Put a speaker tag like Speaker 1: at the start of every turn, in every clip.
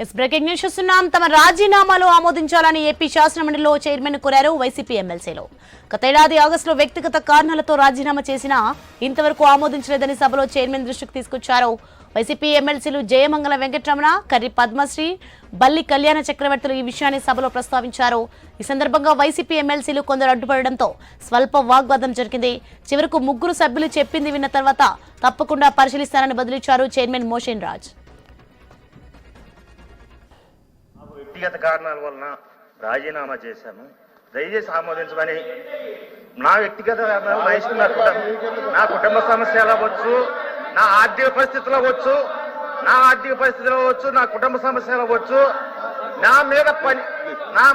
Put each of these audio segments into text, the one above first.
Speaker 1: Breaking news చూస్తున్నాం. తమ రాజీనామాలు ఆమోదించాలని ఏపీ శాసనమండలిలో చైర్మన్ కోరారు వైసీపీ ఎమ్మెల్సీలు. గతేడాది ఆగస్టులో వ్యక్తిగత కారణాలతో రాజీనామా చేసినా ఇంతవరకు ఆమోదించలేదని సభలో చైర్మన్ దృష్టికి తీసుకొచ్చారు. వైసీపీ ఎమ్మెల్సీలు జయమంగళ వెంకటరమణ, కర్రి పద్మశ్రీ, బల్లి కళ్యాణ చక్రవర్తులు ఈ విషయాన్ని సభలో ప్రస్తావించారు. ఈ సందర్భంగా వైసీపీ ఎమ్మెల్సీలు కొందరు అడ్డుపడడంతో స్వల్ప వాగ్వాదం జరిగింది. చివరకు ముగ్గురు సభ్యులు చెప్పింది విన్న తర్వాత తప్పకుండా పరిశీలిస్తానని బదిలిచ్చారు చైర్మన్ మోషన్ రాజ్.
Speaker 2: వ్యక్తిగత కారణాల వలన రాజీనామా చేశాను, దయచేసి ఆమోదించమని. నా వ్యక్తిగత కారణాలు నా కుటుంబ సమస్యలు అవ్వచ్చు, నా ఆర్థిక పరిస్థితులు అవ్వచ్చు, నా కుటుంబ సమస్యలు అవ్వచ్చు, నా మీద పని నా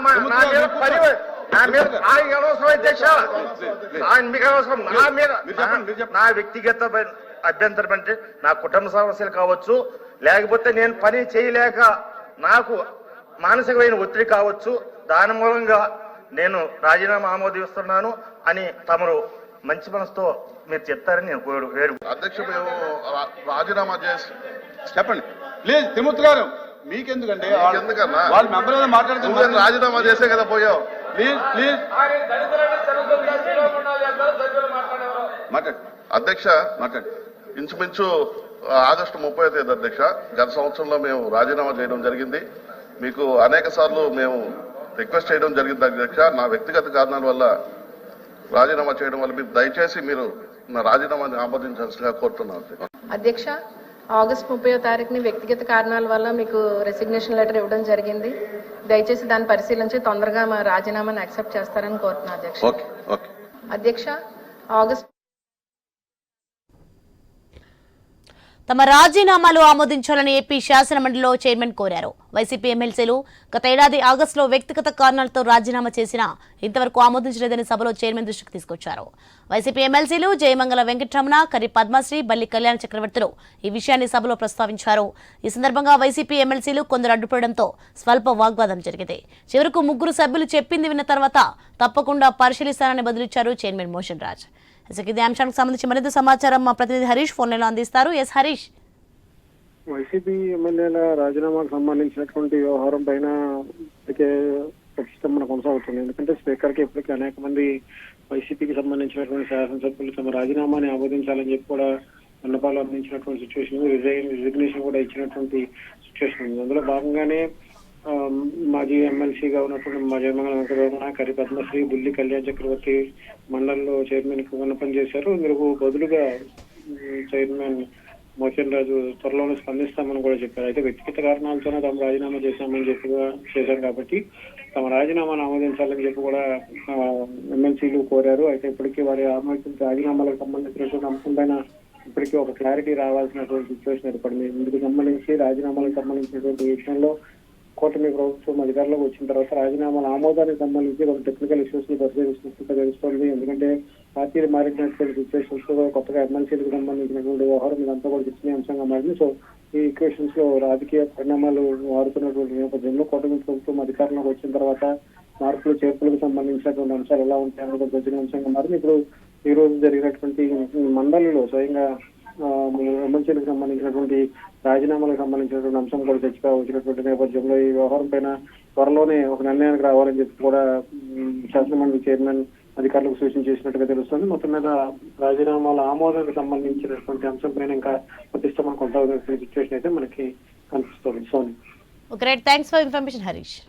Speaker 2: వ్యక్తిగత అభ్యంతరం అంటే నా కుటుంబ సమస్యలు కావచ్చు, లేకపోతే నేను పని చేయలేక నాకు మానసికమైన ఒత్తిడి కావచ్చు, దాని మూలంగా నేను రాజీనామా ఆమోదిస్తున్నాను అని తమరు మంచి మనసుతో మీరు చెప్తారని నేను వేరు.
Speaker 3: అధ్యక్ష, మేము రాజీనామా చేసి చెప్పండి ప్లీజ్. తిరుమూర్తి గారు మీకెందుకండి, ఎందుకన్నా వాళ్ళ మెంబర్ మాట్లాడుతున్నారు, రాజీనామా చేసే కదా పోయావు. ప్లీజ్ ప్లీజ్ మాట్లాడు. అధ్యక్ష మాట్లాడు. ఇంచుమించు ఆగస్టు 30వ తేదీ అధ్యక్ష, గత సంవత్సరంలో మేము రాజీనామా చేయడం జరిగింది. మీకు అనేక సార్లు మేము రిక్వెస్ట్ చేయడం జరిగింది అధ్యక్ష. నా వ్యక్తిగత కారణాల వల్ల రాజీనామా చేయడం వల్ల మీరు దయచేసి మీరు నా రాజీనామాని ఆమోదించాల్సిందిగా కోరుతున్నాను
Speaker 4: అధ్యక్ష. ఆగస్టు 30వ తారీఖుని వ్యక్తిగత కారణాల వల్ల మీకు రెసిగ్నేషన్ లెటర్ ఇవ్వడం జరిగింది. దయచేసి దాన్ని పరిశీలించి తొందరగా మా రాజీనామాని యాక్సెప్ట్ చేస్తారని కోరుతున్నాను అధ్యక్ష. అధ్యక్ష, ఆగస్టు
Speaker 1: తమ రాజీనామాలు ఆమోదించాలని ఏపీ శాసనమండలిలో చైర్మన్ కోరారు. వైసీపీ ఎమ్మెల్సీలు గతేడాది ఆగస్టులో వ్యక్తిగత కారణాలతో రాజీనామా చేసినా ఇంతవరకు ఆమోదించలేదని సభలో చైర్మన్ దృష్టికి తీసుకొచ్చారు. వైసీపీ ఎమ్మెల్సీలు జయమంగళ వెంకటరమణ, కర్రి పద్మశ్రీ, బల్లి కళ్యాణ చక్రవర్తులు ఈ విషయాన్ని సభలో ప్రస్తావించారు. ఈ సందర్భంగా వైసీపీ ఎమ్మెల్సీలు కొందరు అడ్డుపడడంతో స్వల్ప వాగ్వాదం జరిగింది. చివరకు ముగ్గురు సభ్యులు చెప్పింది విన్న తర్వాత తప్పకుండా పరిశీలిస్తానని బదిలిచ్చారు చైర్మన్ మోషన్ రాజ్. ఇదే అంశానికి సంబంధించి మరింత సమాచారం మా ప్రతినిధి హరీష్ ఫోన్ లైన్లో అందిస్తారు. ఎస్ హరీష్.
Speaker 5: వైసీపీ ఎమ్మెల్యేల రాజీనామాకు సంబంధించినటువంటి వ్యవహారం పైన ఇప్పటికే ప్రతిష్టంభన కొనసాగుతుంది. ఎందుకంటే స్పీకర్ కి ఇప్పటికే అనేక మంది వైసీపీకి సంబంధించినటువంటి శాసనసభ్యులు తమ రాజీనామాని ఆమోదించాలని చెప్పి కూడా విన్నపాలు అందించినటువంటి సిచ్యువేషన్, రిజిగ్నేషన్ కూడా ఇచ్చినటువంటి సిచ్యువేషన్ ఉంది. అందులో భాగంగానే మాజీ ఎమ్మెల్సీగా ఉన్నటువంటి మా జయమంగళ వెంకటరమణ, కర్రి పద్మశ్రీ, బుల్లి కళ్యాణ చక్రవర్తి మండలిలో చైర్మన్ కు విన్నపం చేశారు. ఇందుకు బదులుగా చైర్మన్ మోషన్ రాజు త్వరలోనే స్పందిస్తామని కూడా చెప్పారు. అయితే వ్యక్తిగత కారణాలతోనే తాము రాజీనామా చేశామని చెప్పి చేశారు కాబట్టి తమ రాజీనామాను ఆమోదించాలని చెప్పి కూడా ఎమ్మెల్సీలు కోరారు. అయితే ఇప్పటికీ వారి రాజీనామాలకు సంబంధించినటువంటి అంశం పైన ఇప్పటికీ ఒక క్లారిటీ రావాల్సినటువంటి సిచ్యువేషన్ ఏర్పడింది. ఇందుకు సంబంధించి రాజీనామాలకు సంబంధించినటువంటి విషయంలో కూటమి ప్రభుత్వం అధికారంలోకి వచ్చిన తర్వాత రాజీనామాల ఆమోదానికి సంబంధించి ఒక టెక్నికల్ ఇష్యూస్ ని పరిశీలిస్తున్నట్టుగా తెలుస్తోంది. ఎందుకంటే పార్టీలు మారినటువంటి సిచ్యువేషన్స్ లో కొత్తగా ఎమ్మెల్సీలకు సంబంధించినటువంటి వ్యవహారం ఇదంతా కూడా చర్చనీయాంశంగా మారింది. సో ఈ ఈక్వేషన్స్ లో రాజకీయ పరిణామాలు మారుతున్నటువంటి నేపథ్యంలో కూటమి ప్రభుత్వం అధికారంలోకి వచ్చిన తర్వాత మార్పులు చేర్పులకు సంబంధించినటువంటి అంశాలు ఎలా ఉంటాయని కూడా చర్చనీయాంశంగా మారింది. ఇప్పుడు ఈ రోజు జరిగినటువంటి మండలిలో స్వయంగా ఎమ్మెల్సీలకు సంబంధించినటువంటి రాజీనామాలకు సంబంధించినటువంటి అంశం కూడా చర్చగా వచ్చినటువంటి నేపథ్యంలో ఈ వ్యవహారం పైన త్వరలోనే ఒక నిర్ణయానికి రావాలని చెప్పి కూడా శాసనమండలి చైర్మన్ అధికారులకు సూచన చేసినట్టుగా తెలుస్తుంది. మొత్తం మీద రాజీనామాల ఆమోదానికి సంబంధించినటువంటి అంశం పైన ఇంకా ప్రతిష్టంభన కొనసాగుతున్న సిచ్యువేషన్ అయితే మనకి కనిపిస్తుంది. సోని.
Speaker 1: Thanks for information Harish.